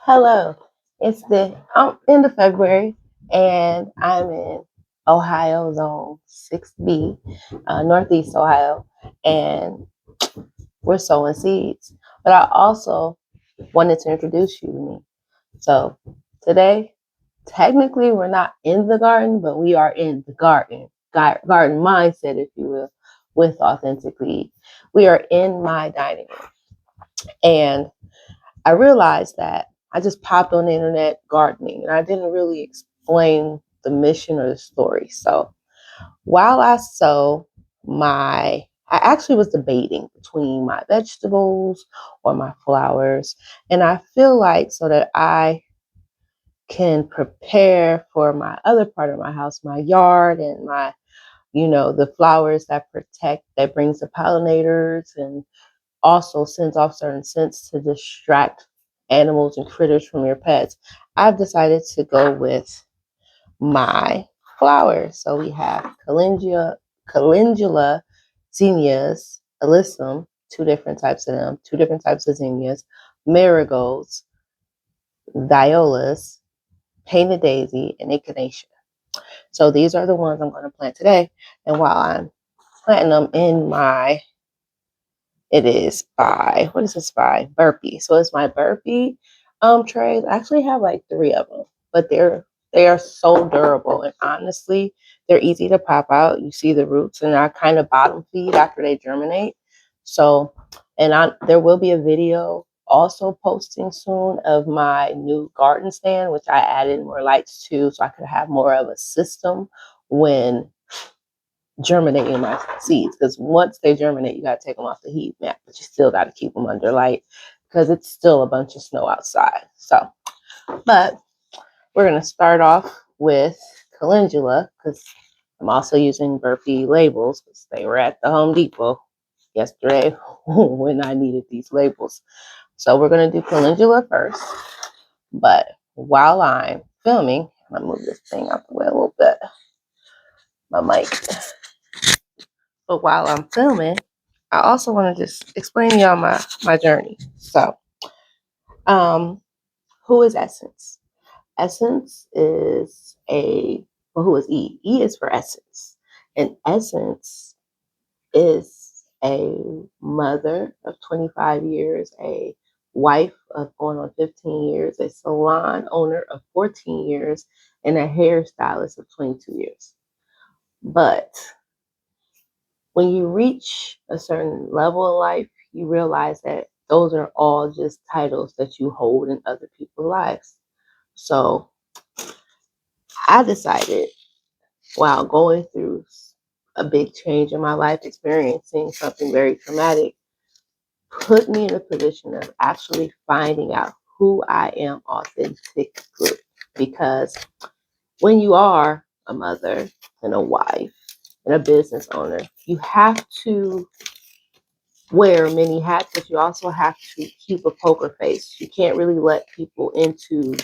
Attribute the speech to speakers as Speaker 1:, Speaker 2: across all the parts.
Speaker 1: Hello, it's the end of February, and I'm in Ohio Zone 6B, Northeast Ohio, and we're sowing seeds. But I also wanted to introduce you to me. So today, technically, we're not in the garden, but we are in the garden mindset, if you will, with Authentically. We are in my dining room, and I realized that I just popped on the internet gardening and I didn't really explain the mission or the story. So while I sow I actually was debating between my vegetables or my flowers. And I feel like so that I can prepare for my other part of my house, my yard and the flowers that brings the pollinators and also sends off certain scents to distract animals and critters from your pets. I've decided to go with my flowers. So we have calendula zinnias, alyssum, two different types of them, two different types of zinnias, marigolds, violas, painted daisy, and echinacea. So these are the ones I'm going to plant today. And while I'm planting them in it is by, what is this by? Burpee. So it's my Burpee trays. I actually have like three of them, but they are so durable. And honestly, they're easy to pop out. You see the roots and I kind of bottom feed after they germinate. So, there will be a video also posting soon of my new garden stand, which I added more lights to so I could have more of a system when germinating my seeds, because once they germinate, you got to take them off the heat mat, but you still got to keep them under light because it's still a bunch of snow outside. So, but we're going to start off with calendula because I'm also using Burpee labels because they were at the Home Depot yesterday when I needed these labels. So we're going to do calendula first. But while I'm filming, I'm going to move this thing out the way a little bit, my mic. But while I'm filming, I also want to just explain to y'all my journey. So, um, who is Essence? Essence is who is E? E is for Essence. And Essence is a mother of 25 years, a wife of going on 15 years, a salon owner of 14 years, and a hairstylist of 22 years. But when you reach a certain level in life, you realize that those are all just titles that you hold in other people's lives. So I decided while going through a big change in my life, experiencing something very traumatic, put me in a position of actually finding out who I am authentically. Because when you are a mother and a wife and a business owner, you have to wear many hats, but you also have to keep a poker face. You can't really let people into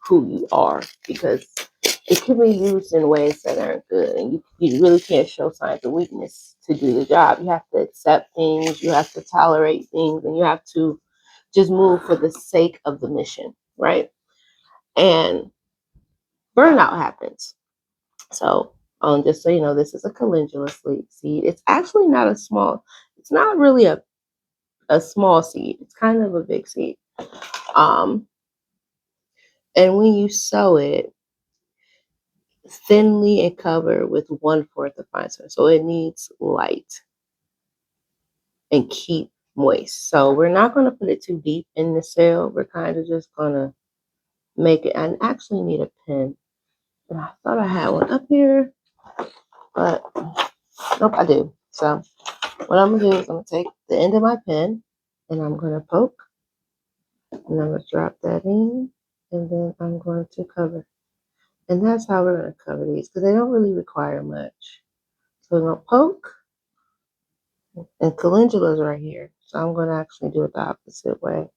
Speaker 1: who you are because it can be used in ways that aren't good. And you really can't show signs of weakness to do the job. You have to accept things, you have to tolerate things, and you have to just move for the sake of the mission, right? And burnout happens. So, just so you know, this is a calendula seed. It's actually not it's not really a small seed. It's kind of a big seed. Um, and when you sow it, thinly and cover with 1/4 of fine soil. So it needs light and keep moist. So we're not going to put it too deep in the soil. We're kind of just going to make it. I actually need a pen. And I thought I had one up here, but nope, I do. So what I'm going to do is I'm going to take the end of my pen and I'm going to poke and I'm going to drop that in and then I'm going to cover. And that's how we're going to cover these because they don't really require much. So we're going to poke, and calendula's right here. So I'm going to actually do it the opposite way.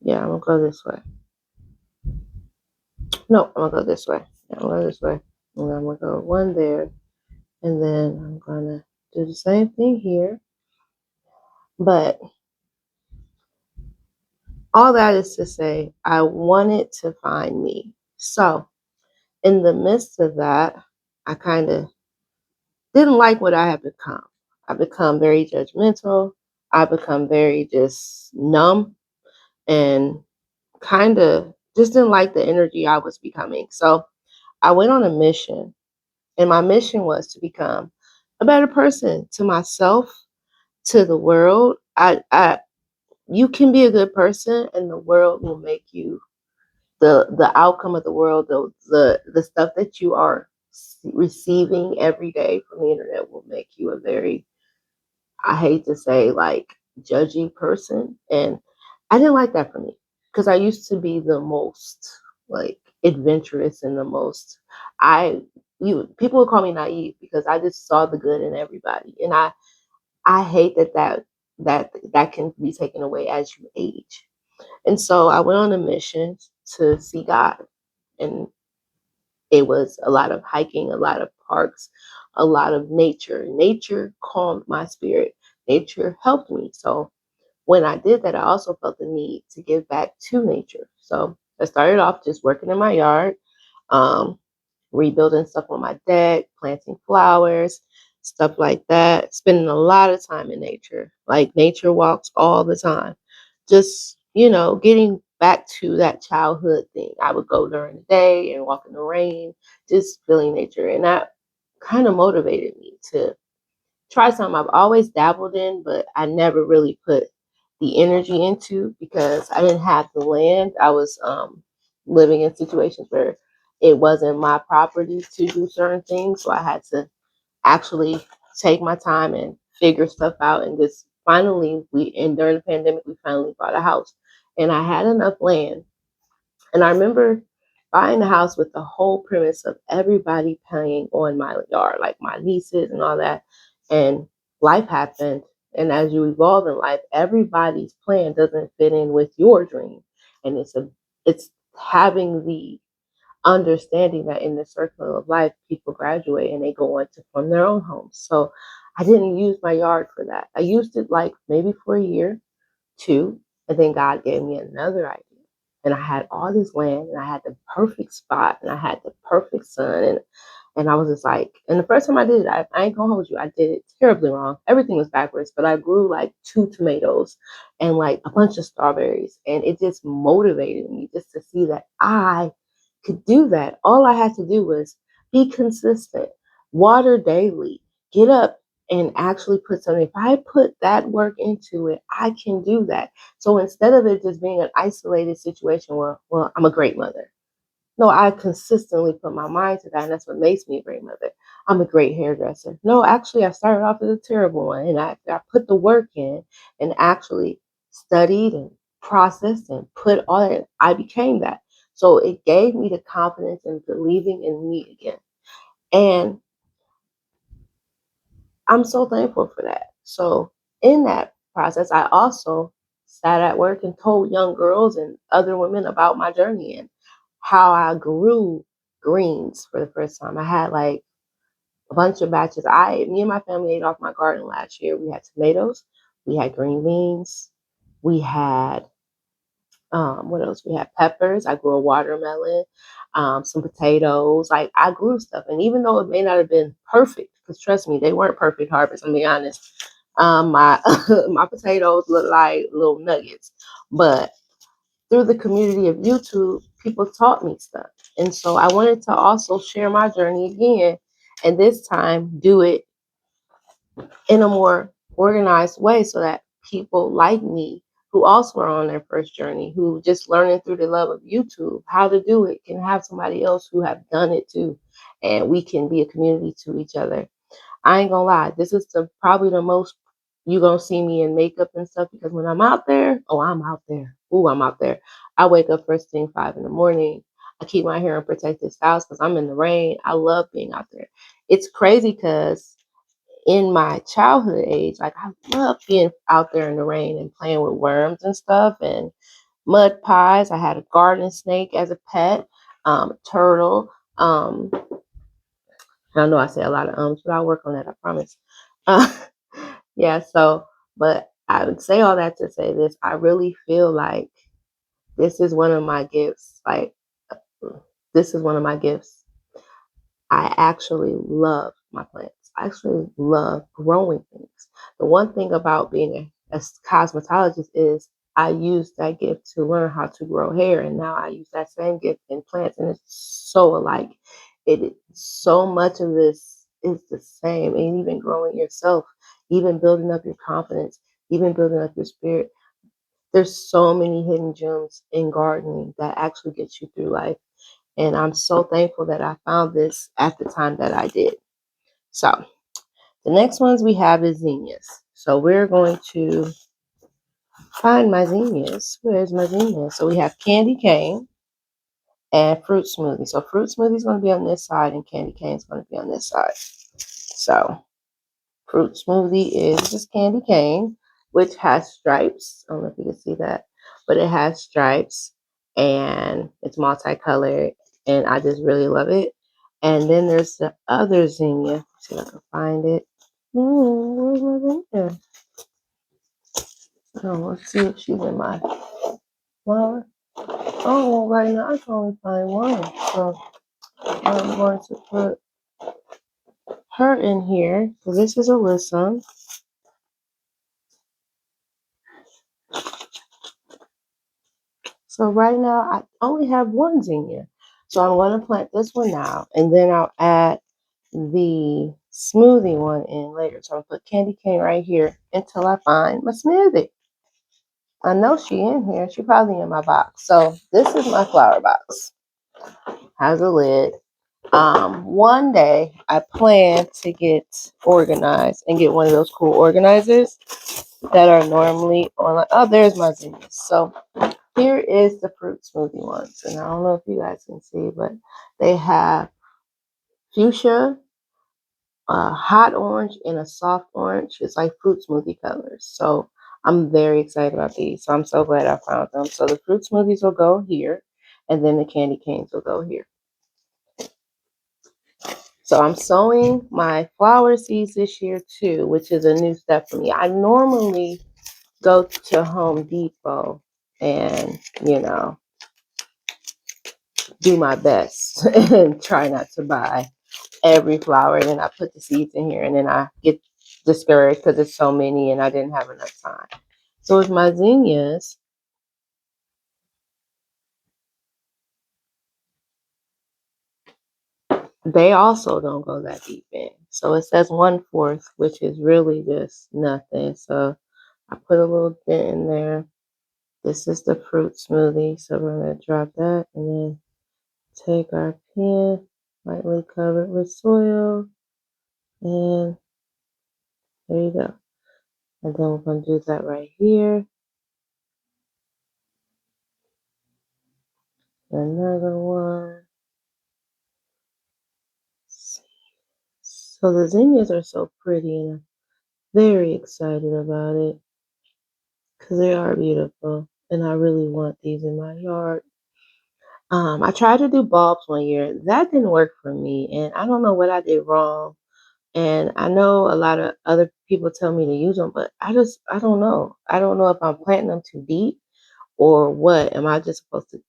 Speaker 1: Yeah, I'm going to go this way. No, I'm going to go this way. Yeah, I'm going to go this way. And I'm going to go one there. And then I'm going to do the same thing here. But all that is to say, I wanted to find me. So, in the midst of that, I kind of didn't like what I had become. I become very judgmental. I become very just numb and kind of just didn't like the energy I was becoming. So I went on a mission, and my mission was to become a better person to myself, to the world. You can be a good person, and the world will make you the outcome of the world, the stuff that you are receiving every day from the internet will make you a very, I hate to say, like, judgy person. And I didn't like that for me because I used to be the most like adventurous and the most I you people would call me naive because I just saw the good in everybody. And I hate that can be taken away as you age. And so I went on a mission to see God. And it was a lot of hiking, a lot of parks, a lot of nature. Nature calmed my spirit. Nature helped me. So when I did that, I also felt the need to give back to nature. So I started off just working in my yard, um, rebuilding stuff on my deck, planting flowers, stuff like that. Spending a lot of time in nature, like nature walks all the time. Just, getting back to that childhood thing. I would go during the day and walk in the rain, just feeling nature. And that kind of motivated me to try something I've always dabbled in, but I never really put the energy into because I didn't have the land. I was living in situations where it wasn't my property to do certain things. So I had to actually take my time and figure stuff out. And just finally, and during the pandemic, we finally bought a house. And I had enough land, and I remember buying the house with the whole premise of everybody paying on my yard, like my nieces and all that. And life happened. And as you evolve in life, everybody's plan doesn't fit in with your dream. And it's having the understanding that in the circle of life, people graduate and they go on to form their own homes. So I didn't use my yard for that. I used it like maybe for a year, two, and then God gave me another idea. And I had all this land, and I had the perfect spot, and I had the perfect sun, and I was just like, and the first time I did it, I ain't gonna hold you, I did it terribly wrong. Everything was backwards, but I grew like 2 tomatoes and like a bunch of strawberries, and it just motivated me just to see that I could do that. All I had to do was be consistent, water daily, get up and actually put something. If I put that work into it, I can do that. So instead of it just being an isolated situation where, well, I'm a great mother. No, I consistently put my mind to that, and that's what makes me a great mother. I'm a great hairdresser. No, actually, I started off as a terrible one, and I put the work in and actually studied and processed and put all that. I became that. So it gave me the confidence and believing in me again. And I'm so thankful for that. So in that process, I also sat at work and told young girls and other women about my journey and how I grew greens for the first time. I had like a bunch of batches. Me and my family ate off my garden last year. We had tomatoes, we had green beans, we had what else? We had peppers. I grew a watermelon, some potatoes. Like I grew stuff, and even though it may not have been perfect, because trust me, they weren't perfect harvests. I'm be honest. My my potatoes look like little nuggets, but through the community of YouTube, people taught me stuff, and so I wanted to also share my journey again, and this time do it in a more organized way so that people like me who also are on their first journey, who just learning through the love of YouTube how to do it, can have somebody else who have done it too. And we can be a community to each other. I ain't gonna lie, this is probably the most you gonna see me in makeup and stuff because when I'm out there, oh, I'm out there. Ooh, I'm out there. I wake up first thing 5 in the morning. I keep my hair in protective styles because I'm in the rain. I love being out there. It's crazy because in my childhood age, like I loved being out there in the rain and playing with worms and stuff and mud pies. I had a garden snake as a pet, turtle. I know I say a lot of but I'll work on that, I promise. Uh, yeah, so, but I would say all that to say this. I really feel like This is one of my gifts. Like, this is one of my gifts. I actually love my plants. I actually love growing things. The one thing about being a cosmetologist is I use that gift to learn how to grow hair, and now I use that same gift in plants, and it's so alike. It so much of this is the same, and even growing yourself, even building up your confidence, even building up your spirit. There's so many hidden gems in gardening that actually get you through life. And I'm so thankful that I found this at the time that I did. So the next ones we have is zinnias. So we're going to find my zinnias. Where's my zinnias? So we have candy cane and fruit smoothie. So fruit smoothie is going to be on this side and candy cane is going to be on this side. So fruit smoothie is just candy cane, which has stripes. I don't know if you can see that, but it has stripes and it's multicolored, and I just really love it. And then there's the other zinnia. Let's see if I can find it. Where's my zinnia? Oh, let's see if she's in my flower. Oh, well, right now I can only find one. So I'm going to put her in here. So this is Alyssa. So right now I only have one zinnia. So I'm going to plant this one now, and then I'll add the smoothie one in later. So I'll put candy cane right here until I find my smoothie. I know she in here. She probably in my box. So this is my flower box. Has a lid. One day I plan to get organized and get one of those cool organizers that are normally on. Like, oh, there's my zinnias. So here is the fruit smoothie ones. And I don't know if you guys can see, but they have fuchsia, a hot orange, and a soft orange. It's like fruit smoothie colors. So I'm very excited about these. So I'm so glad I found them. So the fruit smoothies will go here, and then the candy canes will go here. So I'm sowing my flower seeds this year too, which is a new step for me. I normally go to Home Depot and, do my best and try not to buy every flower. And then I put the seeds in here and then I get discouraged because it's so many and I didn't have enough time. So with my zinnias, they also don't go that deep in. So it says 1/4, which is really just nothing. So I put a little bit in there. This is the fruit smoothie. So we're going to drop that and then take our pan, lightly cover it with soil, and there you go. And then we're going to do that right here. Another one. So the zinnias are so pretty and I'm very excited about it because they are beautiful and I really want these in my yard. I tried to do bulbs one year. That didn't work for me and I don't know what I did wrong. And I know a lot of other people tell me to use them, but I don't know. I don't know if I'm planting them too deep or what. Am I just supposed to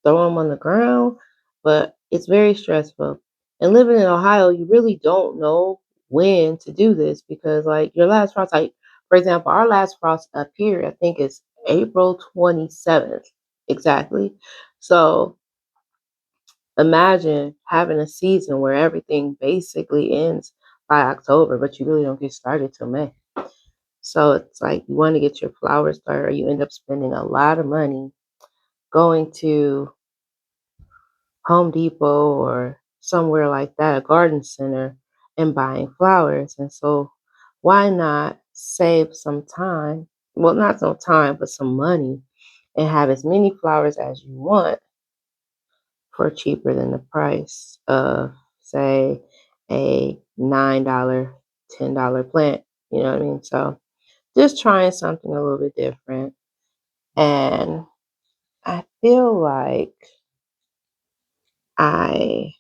Speaker 1: throw them on the ground? But it's very stressful. And living in Ohio, you really don't know when to do this because, like, your last frost, like, for example, our last frost up here, I think is April 27th exactly. So imagine having a season where everything basically ends by October, but you really don't get started till May. So it's like you want to get your flowers started, or you end up spending a lot of money going to Home Depot or somewhere like that, a garden center, and buying flowers. And so why not save some time? Well, not some time, but some money and have as many flowers as you want for cheaper than the price of, say, a $9, $10 plant. You know what I mean? So just trying something a little bit different. And I feel like I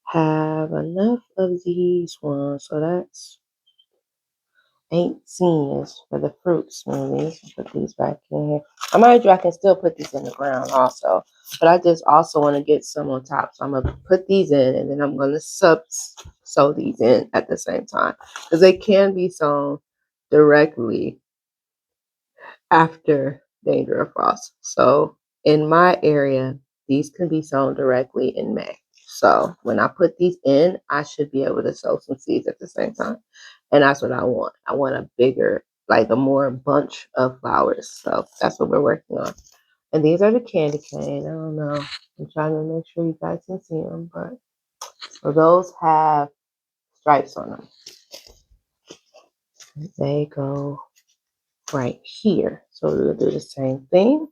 Speaker 1: have enough of these ones. So that's 8 seniors for the fruit smoothies. Put these back in here. I mind you, I can still put these in the ground also, but I just also want to get some on top. So I'm gonna put these in, and then I'm gonna sow these in at the same time because they can be sown directly after danger of frost. So in my area, these can be sown directly in May. So when I put these in, I should be able to sow some seeds at the same time. And that's what I want. I want a bigger, like a more bunch of flowers. So that's what we're working on. And these are the candy cane. I don't know. I'm trying to make sure you guys can see them, but so those have stripes on them. They go right here. So we'll do the same thing.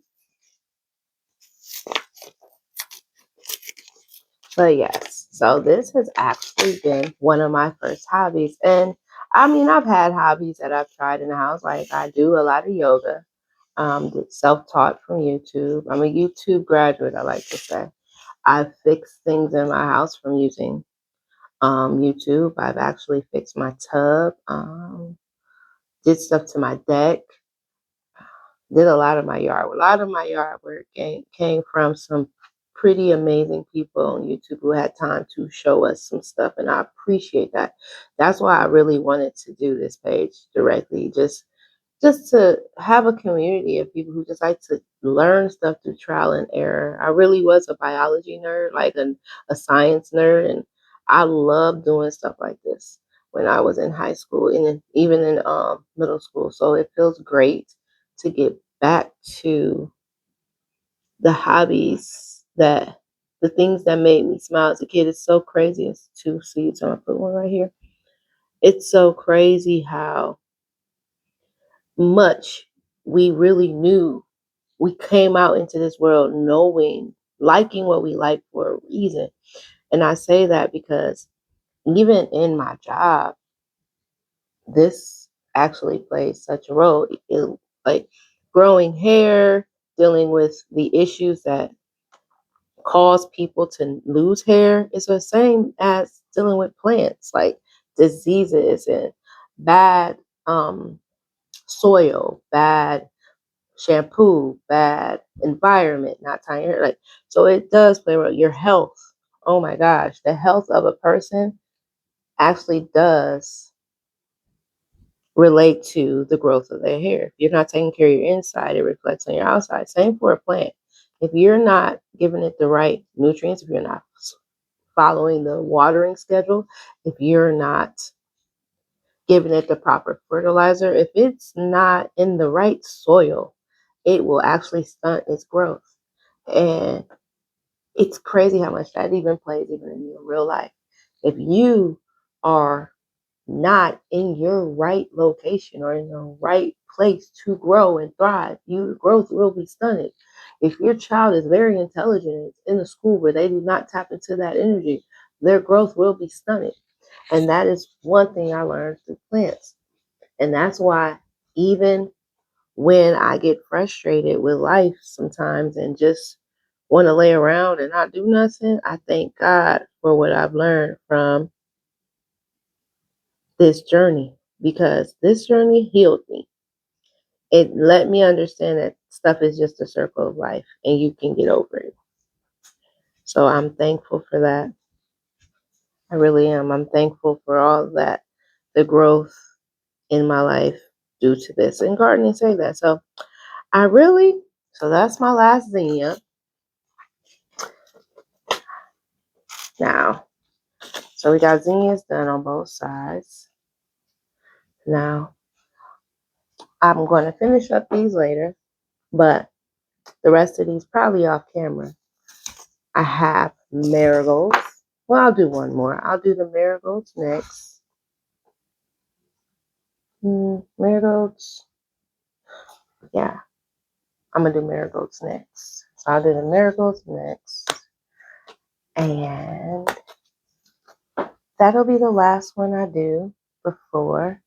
Speaker 1: But yes, so this has actually been one of my first hobbies. And I mean, I've had hobbies that I've tried in the house. Like I do a lot of yoga, self-taught from YouTube. I'm a YouTube graduate, I like to say. I've fixed things in my house from using YouTube. I've actually fixed my tub, did stuff to my deck, did a lot of my yard. A lot of my yard work came from some pretty amazing people on YouTube who had time to show us some stuff, and I appreciate that. That's why I really wanted to do this page directly, just to have a community of people who just like to learn stuff through trial and error. I really was a biology nerd, like a science nerd, and I love doing stuff like this when I was in high school and even in middle school. So it feels great to get back to the hobbies that the things that made me smile as a kid. It's so crazy. It's 2 seeds. I'm gonna put one right here. It's so crazy how much we really knew. We came out into this world knowing, liking what we like for a reason. And I say that because even in my job, this actually plays such a role. Like growing hair, dealing with the issues that cause people to lose hair is the same as dealing with plants, like diseases and bad soil, bad shampoo, bad environment, not tying your hair. Like, so it does play a role. Your health. Oh my gosh, the health of a person actually does relate to the growth of their hair. If you're not taking care of your inside, it reflects on your outside. Same for a plant. If you're not giving it the right nutrients, if you're not following the watering schedule, if you're not giving it the proper fertilizer, if it's not in the right soil, it will actually stunt its growth. And it's crazy how much that even plays even in your real life. If you are not in your right location or in the right place to grow and thrive, your growth will be stunted. If your child is very intelligent in a school where they do not tap into that energy, their growth will be stunted. And that is one thing I learned through plants. And that's why even when I get frustrated with life sometimes and just want to lay around and not do nothing, I thank God for what I've learned from this journey because this journey healed me. It let me understand that stuff is just a circle of life and you can get over it. So I'm thankful for that. I really am. I'm thankful for all that, the growth in my life due to this. And gardening say that. So so that's my last zinnia. Now, so we got zinnias done on both sides. Now, I'm going to finish up these later, but the rest of these probably off camera. I have marigolds. Well, I'll do one more. I'll do the marigolds next. Marigolds. Yeah, I'm going to do marigolds next. So I'll do the marigolds next. And that'll be the last one I do before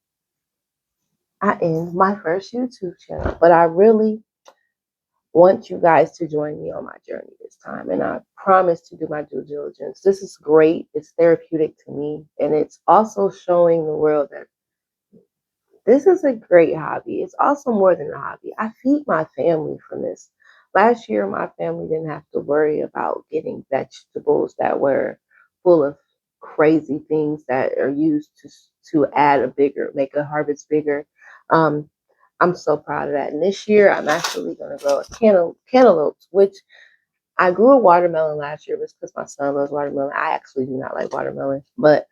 Speaker 1: I end my first YouTube channel. But I really want you guys to join me on my journey this time. And I promise to do my due diligence. This is great. It's therapeutic to me. And it's also showing the world that This is a great hobby. It's also more than a hobby. I feed my family from this. Last year, my family didn't have to worry about getting vegetables that were full of crazy things that are used to add a bigger, make a harvest bigger. Um, I'm so proud of that. And this year, I'm actually going to grow a cantaloupes, which I grew a watermelon last year just because my son loves watermelon. I actually do not like watermelon, but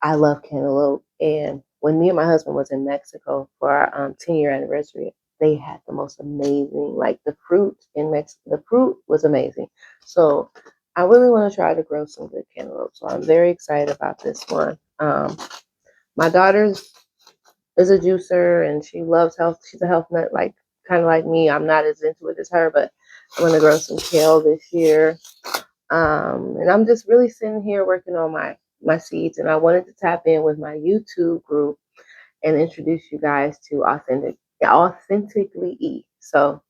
Speaker 1: I love cantaloupe. And when me and my husband was in Mexico for our 10-year anniversary, they had the most amazing, like the fruit in Mexico. The fruit was amazing. So I really want to try to grow some good cantaloupe. So I'm very excited about this one. My daughter's is a juicer and she loves health. She's a health nut, like kind of like me. I'm not as into it as her, but I'm gonna grow some kale this year. And I'm just really sitting here working on my seeds, and I wanted to tap in with my YouTube group and introduce you guys to authentically E. So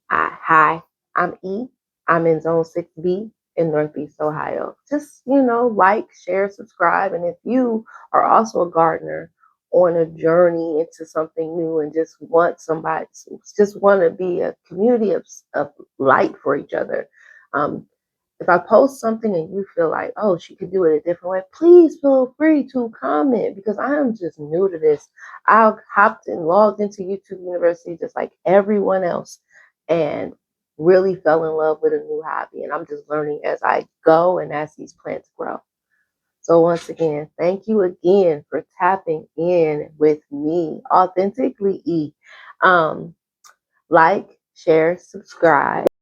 Speaker 1: hi, I'm E. I'm in Zone 6B in Northeast Ohio. Just, like, share, subscribe. And if you are also a gardener on a journey into something new and just want somebody, just want to be a community of light for each other, um, if I post something and you feel like, oh, she could do it a different way, please feel free to comment because I am just new to this. I hopped and logged into YouTube University just like everyone else and really fell in love with a new hobby. And I'm just learning as I go and as these plants grow. So once again, thank you again for tapping in with me, Authentically E. Like, share, subscribe.